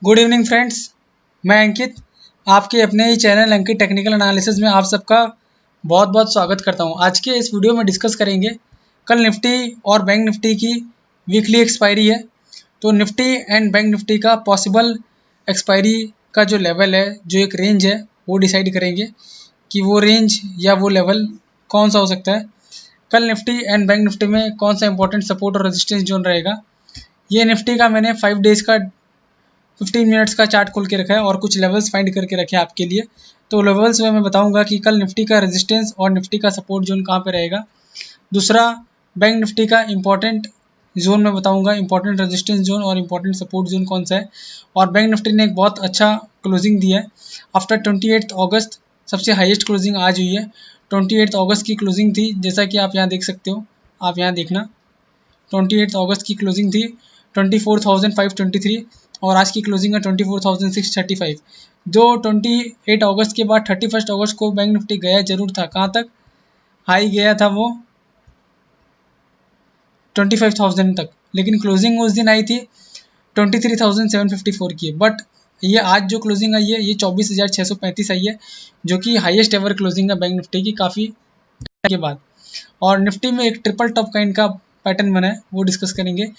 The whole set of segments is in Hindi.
गुड इवनिंग फ्रेंड्स, मैं अंकित आपके अपने ही चैनल अंकित टेक्निकल एनालिसिस में आप सबका बहुत बहुत स्वागत करता हूं। आज के इस वीडियो में डिस्कस करेंगे कल निफ्टी और बैंक निफ्टी की वीकली एक्सपायरी है। तो निफ्टी एंड बैंक निफ्टी का पॉसिबल एक्सपायरी का जो लेवल है, जो एक रेंज है, वो डिसाइड करेंगे कि वो रेंज या वो लेवल कौन सा हो सकता है। कल निफ्टी एंड बैंक निफ्टी में कौन सा इंपॉर्टेंट सपोर्ट और रेजिस्टेंस जोन रहेगा। ये निफ्टी का मैंने 5 डेज का 15 मिनट्स का चार्ट खोल के रखा है और कुछ लेवल्स फाइंड करके रखे हैं आपके लिए। तो लेवल्स में मैं बताऊंगा कि कल निफ्टी का रेजिस्टेंस और निफ्टी का सपोर्ट जोन कहाँ पे रहेगा। दूसरा, बैंक निफ्टी का इंपॉर्टेंट जोन में बताऊंगा, इंपॉर्टेंट रेजिस्टेंस जोन और इंपॉर्टेंट सपोर्ट जोन कौन सा है। और बैंक निफ्टी ने एक बहुत अच्छा क्लोजिंग दिया है आफ्टर 28 अगस्त। सबसे हाईएस्ट क्लोजिंग आज हुई है। 28 अगस्त की क्लोजिंग थी, जैसा कि आप यहाँ देख सकते हो। आप यहाँ देखना, 28 अगस्त की क्लोजिंग थी 24,523 और आज की क्लोजिंग है 24,635। जो 28 अगस्त के बाद 31 अगस्त को बैंक निफ्टी गया जरूर था, कहाँ तक हाई गया था वो 25,000 तक, लेकिन क्लोजिंग उस दिन आई थी 23,754 की। बट ये आज जो क्लोजिंग आई है ये 24,635 आई है, जो कि हाईएस्ट एवर क्लोजिंग है बैंक निफ्टी की काफ़ी के बाद। और निफ्टी में एक ट्रिपल टॉप काइंड का पैटर्न बना है, वो डिस्कस करेंगे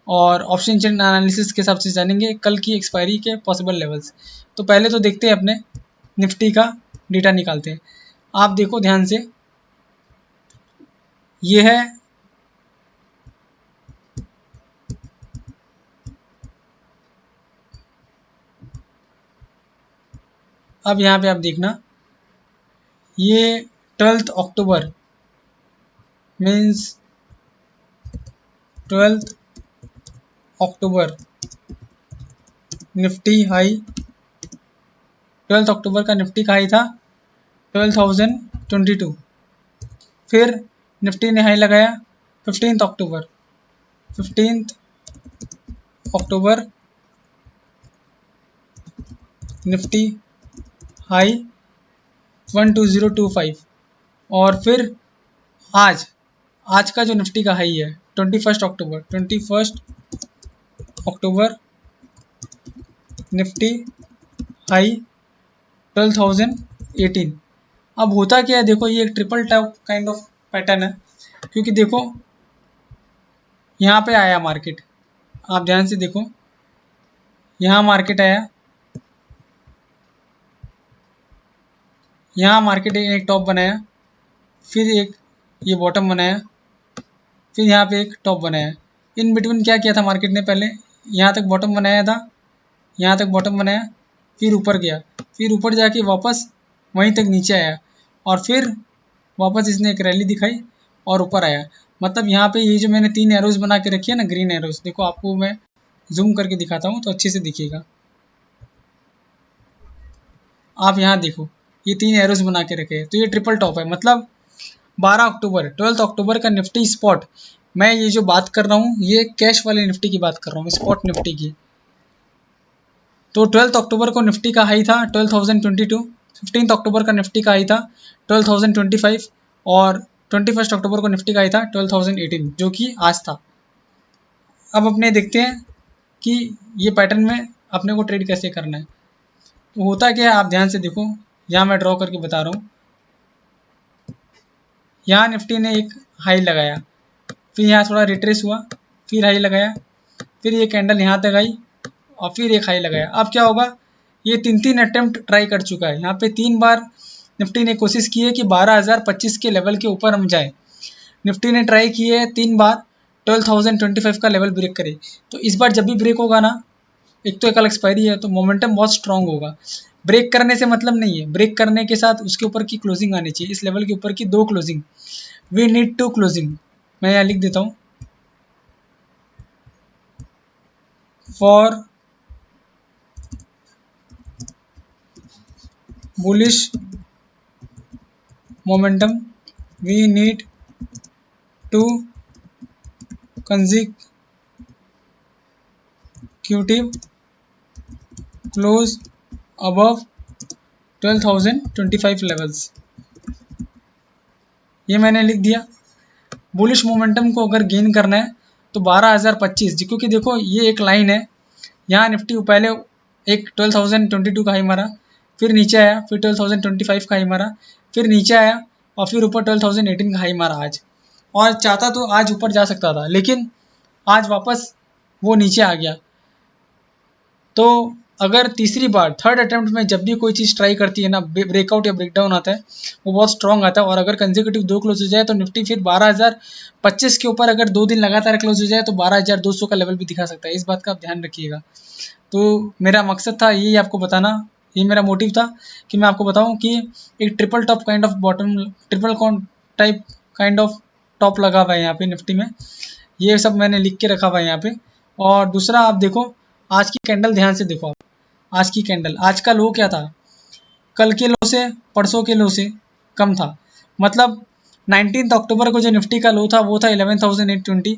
और ऑप्शन चेन एनालिसिस के हिसाब से जानेंगे कल की एक्सपायरी के पॉसिबल लेवल्स। तो पहले तो देखते हैं अपने निफ्टी का डेटा निकालते हैं। आप देखो ध्यान से, ये है अब यहाँ पे आप देखना, ये 12 अक्टूबर मीन्स 12 अक्टूबर निफ्टी हाई, 12 अक्टूबर का निफ्टी का हाई था 12,022। फिर निफ्टी ने हाई लगाया 15 अक्टूबर 15 अक्टूबर निफ्टी हाई 12025। और फिर आज का जो निफ्टी का हाई है 21 अक्टूबर निफ्टी हाई 12,018। अब होता क्या है, देखो ये एक triple top kind of pattern है, क्योंकि देखो यहाँ पे आया मार्केट, आप ध्यान से देखो, यहाँ मार्केट आया, यहाँ मार्केट ने एक टॉप बनाया, फिर एक ये बॉटम बनाया, फिर यहाँ पे एक टॉप बनाया। इन बिटवीन क्या किया था मार्केट ने, पहले यहाँ तक बॉटम बनाया था, यहाँ तक बॉटम बनाया, फिर ऊपर गया, फिर ऊपर जाके वापस वहीं तक नीचे आया और फिर वापस इसने एक रैली दिखाई और ऊपर आया। मतलब यहाँ पे ये जो मैंने 3 एरोज बना के रखी है ना, ग्रीन एरोज, देखो आपको मैं जूम करके दिखाता हूँ तो अच्छे से दिखिएगा। आप यहाँ देखो, ये 3 एरोज बना के रखे हैं, तो ये ट्रिपल टॉप है। मतलब 12 अक्टूबर का निफ्टी स्पॉट, मैं ये जो बात कर रहा हूँ ये कैश वाले निफ्टी की बात कर रहा हूँ, स्पॉट निफ्टी की। तो 12 अक्टूबर को निफ्टी का हाई था 12,022, 15 अक्टूबर का निफ्टी का हाई था 12,025 और 21 अक्टूबर को निफ्टी का हाई था 12,018, जो कि आज था। अब अपने देखते हैं कि ये पैटर्न में अपने को ट्रेड कैसे करना है। तो होता क्या है, आप ध्यान से देखो, यहाँ मैं ड्रॉ करके बता रहा हूँ। यहाँ निफ्टी ने एक हाई लगाया, फिर यहाँ थोड़ा रिट्रेस हुआ, फिर हाई लगाया, फिर ये कैंडल यहाँ तक आई और फिर एक हाई लगाया। अब क्या होगा, ये 3 अटेम्प्ट ट्राई कर चुका है। यहाँ पे 3 बार निफ्टी ने कोशिश की है कि 12,025 के लेवल के ऊपर हम जाए। निफ्टी ने ट्राई की है 3 बार 12,025 का लेवल ब्रेक करे। तो इस बार जब भी ब्रेक होगा ना, एक तो कल एक्सपायरी है तो मोमेंटम बहुत स्ट्रांग होगा। ब्रेक करने से मतलब नहीं है, ब्रेक करने के साथ उसके ऊपर की क्लोजिंग आनी चाहिए, इस लेवल के ऊपर की 2 क्लोजिंग, वी नीड 2 क्लोजिंग। मैं यहाँ लिख देता हूँ, for bullish momentum we need to consecutive close above 12,025 levels। ये मैंने लिख दिया। बुलिश मोमेंटम को अगर गेन करना है तो 12,025, क्योंकि देखो ये एक लाइन है, यहाँ निफ्टी पहले एक 12,022 का हाई मारा, फिर नीचे आया, फिर 12,025 का हाई मारा, फिर नीचे आया और फिर ऊपर 12,018 का हाई मारा आज। और चाहता तो आज ऊपर जा सकता था, लेकिन आज वापस वो नीचे आ गया। तो अगर तीसरी बार थर्ड अटेम्प्ट में जब भी कोई चीज़ ट्राई करती है ना, ब्रेकआउट या ब्रेकडाउन आता है, वो बहुत स्ट्रॉन्ग आता है। और अगर कंसेक्यूटिव 2 क्लोज हो जाए तो निफ्टी फिर 12,025 के ऊपर अगर 2 दिन लगातार क्लोज हो जाए तो 12,200 का लेवल भी दिखा सकता है। इस बात का आप ध्यान रखिएगा। तो मेरा मकसद था यही आपको बताना, ये मेरा मोटिव था कि मैं आपको बताऊं कि एक triple top kind of bottom, triple type kind of top लगा हुआ है यहाँ पे निफ्टी में। ये सब मैंने लिख के रखा हुआ है यहाँ पे। और दूसरा आप देखो आज की कैंडल, ध्यान से देखो आप आज की कैंडल। आज का लो क्या था? कल के लो से, परसों के लो से कम था। मतलब 19 अक्टूबर को जो निफ्टी का लो था वो था 11,820।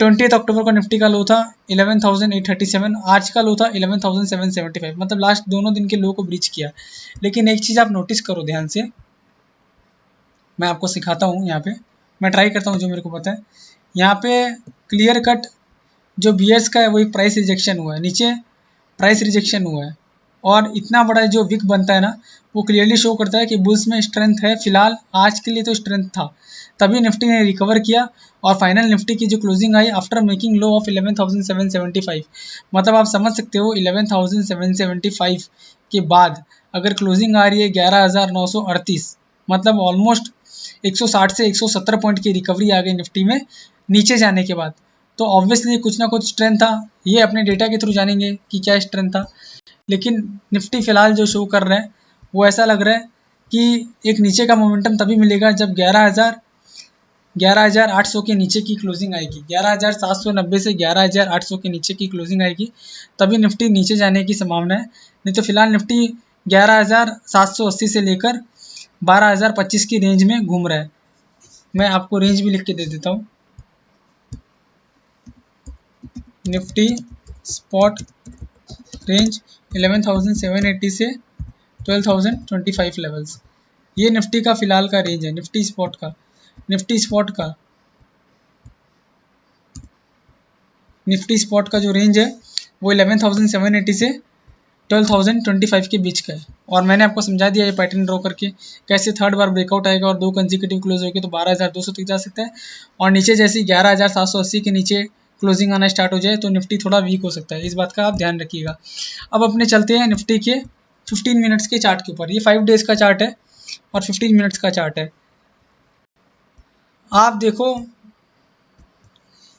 20 अक्टूबर को निफ्टी का लो था 11,837। आज का लो था 11,775। मतलब लास्ट दोनों दिन के लो को ब्रीच किया। लेकिन एक चीज़ आप नोटिस करो ध्यान से, मैं आपको सिखाता हूँ यहाँ पे, मैं ट्राई करता हूँ जो मेरे को पता है। यहाँ पे क्लियर कट जो बीएस का है वो एक प्राइस रिजेक्शन हुआ है, नीचे प्राइस रिजेक्शन हुआ है। और इतना बड़ा जो विक बनता है ना, वो क्लियरली शो करता है कि बुल्स में स्ट्रेंथ है। फिलहाल आज के लिए तो स्ट्रेंथ था, तभी निफ्टी ने रिकवर किया। और फाइनल निफ्टी की जो closing I after making low of 11,775, मतलब आप समझ सकते हो 11,775 के बाद अगर क्लोजिंग आ रही है 11,938, मतलब ऑलमोस्ट 160 से 170 पॉइंट की रिकवरी आ गई निफ्टी में नीचे जाने के बाद। तो ऑब्वियसली कुछ ना कुछ स्ट्रेंथ था, ये अपने डेटा के थ्रू जानेंगे कि क्या स्ट्रेंथ था। लेकिन निफ्टी फिलहाल जो शो कर रहा है वो ऐसा लग रहा है कि एक नीचे का मोमेंटम तभी मिलेगा जब 11,800 के नीचे की क्लोजिंग आएगी। 11,790 से 11,800 के नीचे की क्लोजिंग आएगी, तभी निफ्टी नीचे जाने की संभावना है। नहीं तो फिलहाल निफ्टी 11,780 से लेकर 12,025 की रेंज में घूम रहा है। मैं आपको रेंज भी लिख के दे देता हूँ। निफ्टी स्पॉट रेंज 11,780 से 12,025 लेवल्स, ये निफ्टी का फिलहाल का रेंज है। निफ्टी स्पॉट का जो रेंज है वो 11,780 से 12,025 के बीच का है। और मैंने आपको समझा दिया ये पैटर्न ड्रॉ करके कैसे थर्ड बार ब्रेकआउट आएगा और 2 कंसेक्यूटिव क्लोज होगी तो 12,200 तक जा सकता है। और नीचे जैसे 11,780 के नीचे क्लोजिंग आना स्टार्ट हो जाए तो निफ्टी थोड़ा वीक हो सकता है। इस बात का आप ध्यान रखिएगा। अब अपने चलते हैं निफ्टी के 15 मिनट्स के चार्ट के ऊपर। ये 5 डेज का चार्ट है और 15 मिनट्स का चार्ट है। आप देखो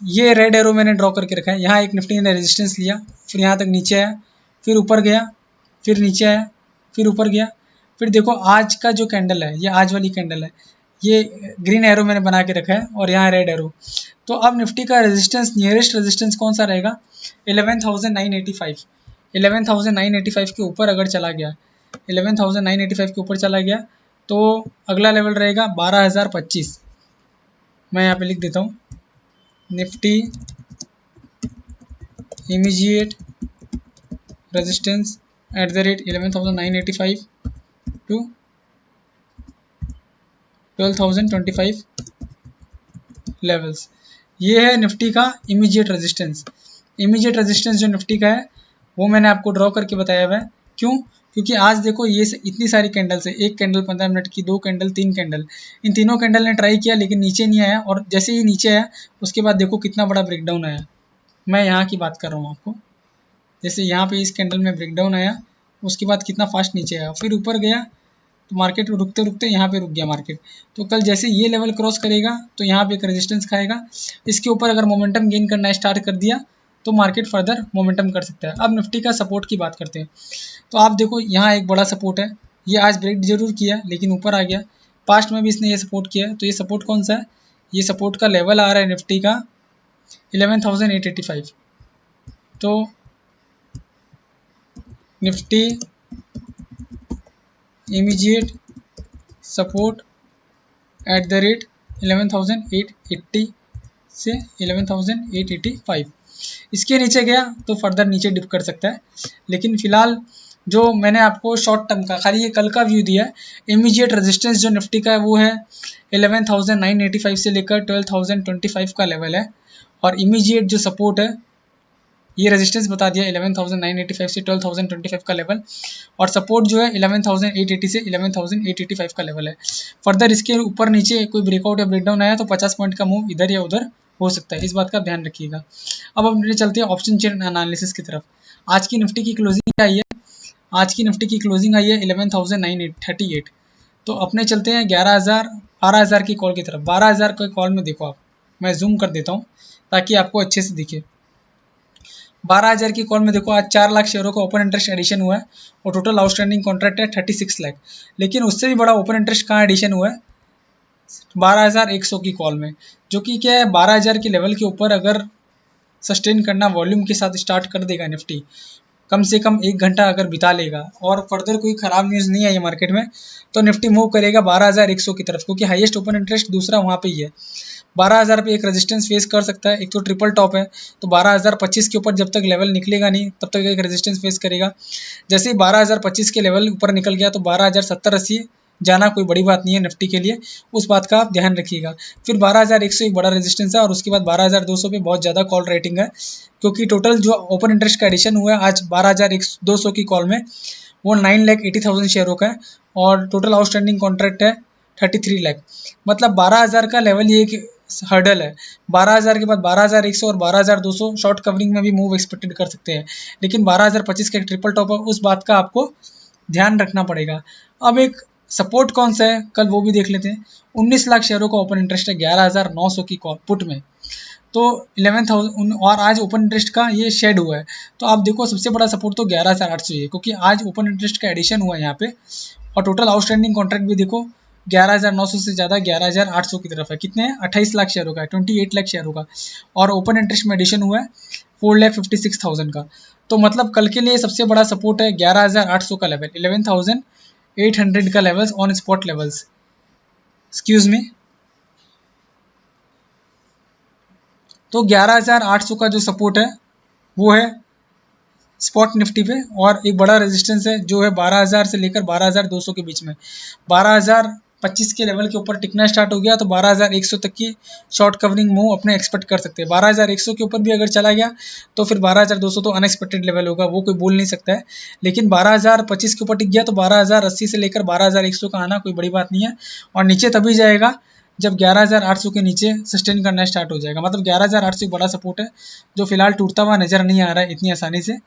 ये रेड एरो मैंने ड्रॉ करके रखा है। यहाँ एक निफ्टी ने रेजिस्टेंस लिया, फिर यहाँ तक नीचे आया, फिर ऊपर गया, फिर नीचे आया, फिर ऊपर गया। फिर देखो आज का जो कैंडल है, ये आज वाली कैंडल है, ये ग्रीन एरो मैंने बना के रखा है और यहाँ रेड एरो। तो अब निफ्टी का रेजिस्टेंस, नियरेस्ट रेजिस्टेंस कौन सा रहेगा? 11,985। 11,985 के ऊपर अगर चला गया, 11,985 के ऊपर चला गया तो अगला लेवल रहेगा 12,025। मैं यहाँ पे लिख देता हूँ, Nifty immediate resistance at the rate 11,985 to 12,025 levels. ये है निफ्टी का इमीडिएट रेजिस्टेंस। इमीडिएट रेजिस्टेंस जो निफ्टी का है वो मैंने आपको ड्रॉ करके बताया हुआ है। क्यों? क्योंकि आज देखो ये इतनी सारी कैंडल से, एक कैंडल 15 मिनट की, 2 कैंडल, 3 कैंडल, इन तीनों कैंडल ने ट्राई किया लेकिन नीचे नहीं आया। और जैसे ही नीचे आया उसके बाद देखो कितना बड़ा ब्रेकडाउन आया। मैं यहाँ की बात कर रहा हूँ आपको, जैसे यहाँ पे इस कैंडल में ब्रेकडाउन आया उसके बाद कितना फास्ट नीचे आया, फिर ऊपर गया तो मार्केट रुकते रुकते यहाँ पे रुक गया मार्केट। तो कल जैसे ये लेवल क्रॉस करेगा तो यहाँ पे एक रेजिस्टेंस खाएगा, इसके ऊपर अगर मोमेंटम गेन करना स्टार्ट कर दिया तो मार्केट फर्दर मोमेंटम कर सकता है। अब निफ्टी का सपोर्ट की बात करते हैं। तो आप देखो यहाँ एक बड़ा सपोर्ट है, ये आज ब्रेक जरूर किया लेकिन ऊपर आ गया। पास्ट में भी इसने ये सपोर्ट किया, तो ये सपोर्ट कौन सा है? ये सपोर्ट का लेवल आ रहा है निफ्टी का 11,885। तो Nifty immediate support at the rate 11,880 से 11,885। इसके नीचे गया तो फर्दर नीचे डिप कर सकता है। लेकिन फिलहाल जो मैंने आपको शॉर्ट टर्म का खाली ये कल का व्यू दिया है, इमीडिएट रेजिस्टेंस जो निफ्टी का है वो है 11,985 से लेकर 12,025 का लेवल है। और इमीडिएट जो सपोर्ट है ये रेजिस्टेंस बता दिया 11,985 से 12,025 का लेवल, और सपोर्ट जो है 11,880 से 11,885 का लेवल है। फर्दर इसके ऊपर नीचे कोई ब्रेकआउट या ब्रेकडाउन आया तो 50 पॉइंट का मूव इधर या उधर हो सकता है, इस बात का ध्यान रखिएगा। अब अपने चलते हैं ऑप्शन चेन एनालिसिस की तरफ। आज की निफ्टी की क्लोजिंग क्या आई है? आज की निफ्टी की क्लोजिंग आई है 11,938। तो अपने चलते हैं 12,000 की कॉल की तरफ। 12,000 के कॉल में देखो आप, मैं जूम कर देता हूँ ताकि आपको अच्छे से दिखे। 12,000 की कॉल में देखो आज 4 लाख शेयरों का ओपन इंटरेस्ट एडिशन हुआ है और टोटल आउटस्टैंडिंग कॉन्ट्रैक्ट है 36 लाख। लेकिन उससे भी बड़ा ओपन इंटरेस्ट कहाँ एडिशन हुआ है? 12,100 की कॉल में, जो कि क्या है 12,000 के लेवल के ऊपर अगर सस्टेन करना वॉल्यूम के साथ स्टार्ट कर देगा निफ्टी, कम से कम 1 घंटा अगर बिता लेगा और फर्दर कोई ख़राब न्यूज़ नहीं आई मार्केट में, तो निफ्टी मूव करेगा 12,100 की तरफ, क्योंकि हाईएस्ट ओपन इंटरेस्ट दूसरा वहाँ पे ही है। 12,000 पे एक रेजिस्टेंस फेस कर सकता है, एक तो ट्रिपल टॉप है, तो 12,025 के ऊपर जब तक लेवल निकलेगा नहीं तब तक एक रेजिस्टेंस फेस करेगा। जैसे ही 12,025 के लेवल ऊपर निकल गया तो 12,070-80 जाना कोई बड़ी बात नहीं है निफ्टी के लिए, उस बात का आप ध्यान रखिएगा। फिर 12,100 एक बड़ा रेजिस्टेंस है और उसके बाद 12,200 पे बहुत ज़्यादा कॉल रेटिंग है, क्योंकि टोटल जो ओपन इंटरेस्ट का एडिशन हुआ है आज 12,200 की कॉल में वो 9,80,000 शेयरों का है और टोटल आउटस्टैंडिंग कॉन्ट्रैक्ट है 33 लाख। मतलब 12,000 का लेवल ये एक हर्डल है। 12,000 के बाद 12,100 और 12,200 शॉर्ट कवरिंग में भी मूव एक्सपेक्टेड कर सकते हैं, लेकिन 12,025 का एक ट्रिपल टॉप है, उस बात का आपको ध्यान रखना पड़ेगा। अब एक सपोर्ट कौन सा है कल वो भी देख लेते हैं। 19 लाख शेयरों का ओपन इंटरेस्ट है 11,900 की कॉल पुट में, तो 11,000 और आज ओपन इंटरेस्ट का ये शेड हुआ है। तो आप देखो सबसे बड़ा सपोर्ट तो 11,800 ही है, क्योंकि आज ओपन इंटरेस्ट का एडिशन हुआ है यहाँ पे, और टोटल आउटस्टैंडिंग कॉन्ट्रैक्ट भी देखो 11,900 से ज़्यादा 11,800 की तरफ है। कितने हैं? 28 लाख शेयरों का है, 28 लाख शेयरों का, और ओपन इंटरेस्ट में एडिशन हुआ है 4,56,000 का। तो मतलब कल के लिए सबसे बड़ा सपोर्ट है 11,800 का लेवल, 11,800 का levels on spot levels, excuse me. तो 11,800 का जो सपोर्ट है वो है स्पॉट निफ्टी पे, और एक बड़ा रेजिस्टेंस है जो है 12,000 से लेकर 12,200 के बीच में। 12,025 के लेवल के ऊपर टिकना स्टार्ट हो गया तो 12,100 तक की शॉर्ट कवरिंग मूव अपने एक्सपेक्ट कर सकते हैं। 12,100 के ऊपर भी अगर चला गया तो फिर 12,200 तो अनएक्सपेक्टेड लेवल होगा, वो कोई बोल नहीं सकता है। लेकिन 12,025 के ऊपर टिक गया तो 12,080 से लेकर 12,100 का आना कोई बड़ी बात नहीं है, और नीचे तभी जाएगा जब 11,800 के नीचे सस्टेन करना स्टार्ट हो जाएगा। मतलब 11,800 एक बड़ा सपोर्ट है जो फिलहाल टूटता हुआ नजर नहीं आ रहा है इतनी आसानी से,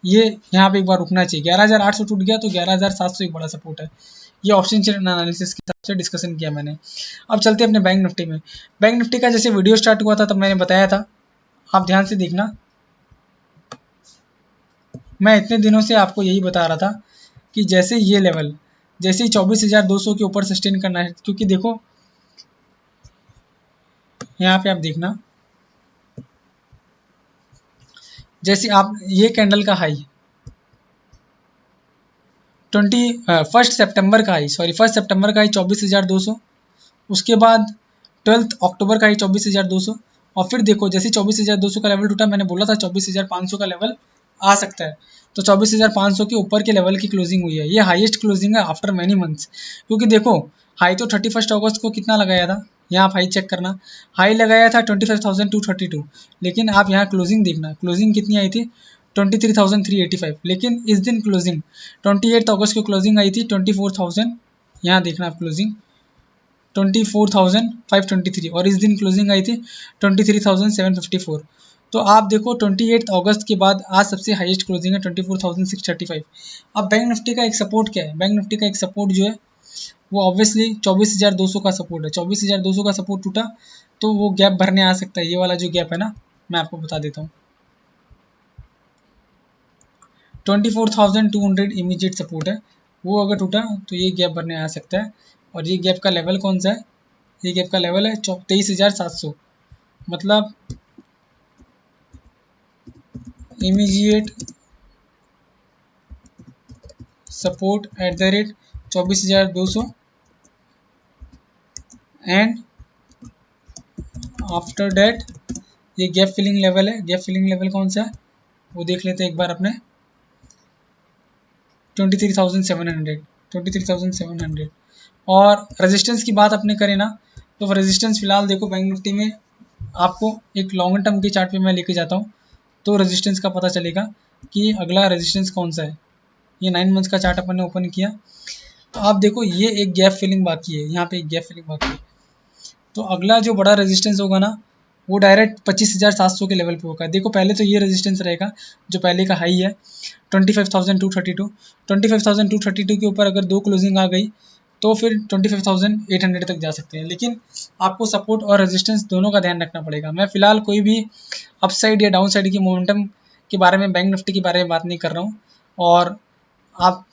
ये यहाँ पे एक बार रुकना चाहिए। 11,800 टूट गया तो 11,700 एक बड़ा सपोर्ट है। ये ऑप्शन चेन एनालिसिस के हिसाब से डिस्कशन किया मैंने। अब चलते हैं अपने बैंक निफ्टी में। बैंक निफ्टी का जैसे वीडियो स्टार्ट हुआ था तब मैंने बताया था, आप ध्यान से देखना, मैं इतने दिनों से आपको यही बता रहा था कि जैसे ये लेवल, जैसे ही 24,200 के ऊपर सस्टेन करना है, क्योंकि देखो यहाँ पे आप देखना, जैसे आप ये कैंडल का हाई 1 सितंबर का हाई, सॉरी 1 सितंबर का हाई 24,200, उसके बाद 12 अक्टूबर का ही 24,200, और फिर देखो जैसे 24,200 का लेवल टूटा, मैंने बोला था 24,500 का लेवल आ सकता है, तो 24,500 के ऊपर के लेवल की क्लोजिंग हुई है। ये हाईएस्ट क्लोजिंग है आफ्टर मैनी मंथ्स, क्योंकि देखो हाई तो 31 अगस्त को कितना लगाया था, यहाँ आप हाई चेक करना, हाई लगाया था 25,232, लेकिन आप यहाँ क्लोजिंग देखना, क्लोजिंग कितनी आई थी 23,385, लेकिन इस दिन क्लोजिंग 28 अगस्त को क्लोजिंग आई थी 24,000, यहाँ देखना आप क्लोजिंग 24,523, और इस दिन क्लोजिंग आई थी 23,754। तो आप देखो 28 अगस्त के बाद आज सबसे हाईएस्ट क्लोजिंग है 24,635। अब बैंक निफ्टी का एक सपोर्ट क्या है? बैंक निफ्टी का एक सपोर्ट जो है वो ऑब्वियसली 24,200 का सपोर्ट है। 24,200 का सपोर्ट टूटा तो वो गैप भरने आ सकता है, ये वाला जो गैप है ना, मैं आपको बता देता हूँ, 24,200 इमीडिएट सपोर्ट है, वो अगर टूटा तो ये गैप भरने आ सकता है। और ये गैप का लेवल कौन सा है? ये गैप का लेवल है 23,700, मतलब immediate support at the rate 24,200 and after date ये गैप फिलिंग लेवल है। गैप फिलिंग लेवल कौन सा है वो देख लेते हैं एक बार अपने, 23,700। और रेजिस्टेंस की बात अपने करें ना, तो रेजिस्टेंस फिलहाल देखो बैंक निफ्टी में आपको एक लॉन्ग टर्म के चार्ट पे मैं लेके जाता हूँ, तो रेजिस्टेंस का पता चलेगा कि अगला रेजिस्टेंस कौन सा है। ये 9 मंथ्स का चार्ट अपन ने ओपन किया तो आप देखो ये एक गैप फिलिंग बाकी है, यहाँ पे एक गैप फिलिंग बाकी है। तो अगला जो बड़ा रेजिस्टेंस होगा ना वो डायरेक्ट 25,700 के लेवल पे होगा। देखो पहले तो ये रेजिस्टेंस रहेगा जो पहले का हाई है 25,232। 25,232 के ऊपर अगर 2 क्लोजिंग आ गई तो फिर 25,800 तक जा सकते हैं, लेकिन आपको सपोर्ट और रेजिस्टेंस दोनों का ध्यान रखना पड़ेगा। मैं फिलहाल कोई भी अपसाइड या डाउन साइड की मोमेंटम के बारे में, बैंक निफ्टी के बारे में बात नहीं कर रहा हूँ, और आप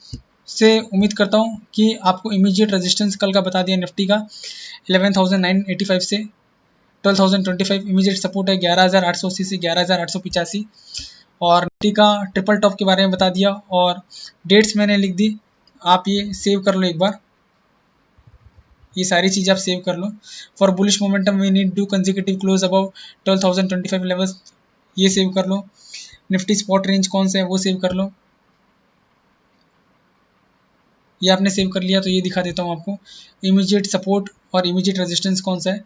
से उम्मीद करता हूँ कि आपको इमीडिएट रेजिस्टेंस कल का बता दिया निफ्टी का 11,985 से 12,025, इमीडिएट सपोर्ट है 11,880 से 11,885, और निफ्टी का ट्रिपल टॉप के बारे में बता दिया और डेट्स मैंने लिख दी, आप ये सेव कर लो एक बार, ये सारी चीज़ आप सेव कर लो। For bullish momentum we need do consecutive close above 12,025 levels, ये सेव कर लो। निफ्टी स्पॉट रेंज कौन सा है वो सेव कर लो, ये आपने सेव कर लिया तो ये दिखा देता हूँ आपको इमीडिएट सपोर्ट और इमीडिएट रेजिस्टेंस कौन सा है।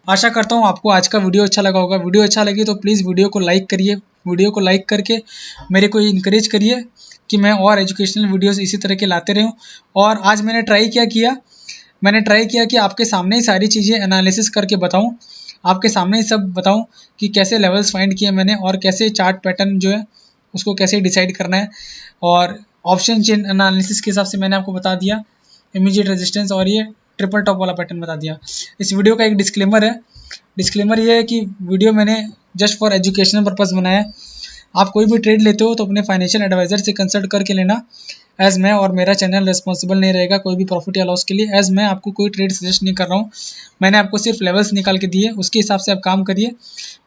आशा करता हूँ आपको आज का वीडियो अच्छा लगा होगा। वीडियो अच्छा लगे तो प्लीज़ वीडियो को लाइक करिए, वीडियो को लाइक करके मेरे को इनकरेज करिए कि मैं और एजुकेशनल वीडियोस इसी तरह के लाते रहूँ। और आज मैंने ट्राई किया कि आपके सामने ही सारी चीज़ें एनालिसिस करके बताऊँ, आपके सामने ही सब बताऊँ कि कैसे लेवल्स फाइंड किए मैंने और कैसे चार्ट पैटर्न जो है उसको कैसे डिसाइड करना है, और ऑप्शन चेन एनालिसिस के हिसाब से मैंने आपको बता दिया इमीडिएट रेजिस्टेंस और ये ट्रिपल टॉप वाला पैटर्न बता दिया। इस वीडियो का एक डिस्क्लेमर है, डिस्क्लेमर ये है कि वीडियो मैंने जस्ट फॉर एजुकेशनल पर्पस बनाया है। आप कोई भी ट्रेड लेते हो तो अपने फाइनेंशियल एडवाइजर से कंसल्ट करके लेना, एज मैं और मेरा चैनल रिस्पॉन्सिबल नहीं रहेगा कोई भी प्रॉफिट या लॉस के लिए। एज मैं आपको कोई ट्रेड सजेस्ट नहीं कर रहा हूँ, मैंने आपको सिर्फ लेवल्स निकाल के दिए, उसके हिसाब से आप काम करिए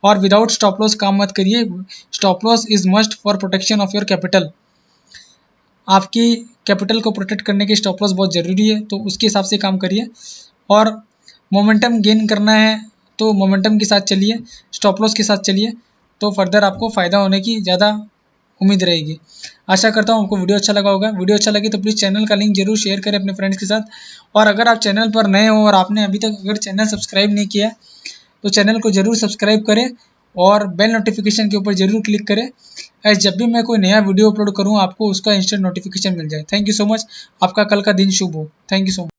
और विदाउट स्टॉप लॉस काम मत करिए। Stop loss is must for protection of your capital, आपकी कैपिटल को प्रोटेक्ट करने के स्टॉप लॉस बहुत ज़रूरी है, तो उसके हिसाब से काम करिए। और मोमेंटम गेन करना है तो मोमेंटम के साथ चलिए, स्टॉप लॉस के साथ चलिए, तो फर्दर आपको फ़ायदा होने की ज़्यादा उम्मीद रहेगी। आशा करता हूँ आपको वीडियो अच्छा लगा होगा। वीडियो अच्छा लगे तो प्लीज़ चैनल का लिंक जरूर शेयर करें अपने फ्रेंड्स के साथ, और अगर आप चैनल पर नए हो और आपने अभी तक अगर चैनल सब्सक्राइब नहीं किया तो चैनल को जरूर सब्सक्राइब करें और बेल नोटिफिकेशन के ऊपर जरूर क्लिक करें, एज जब भी मैं कोई नया वीडियो अपलोड करूँ आपको उसका इंस्टेंट नोटिफिकेशन मिल जाए। थैंक यू सो मच, आपका कल का दिन शुभ हो। Thank you so much.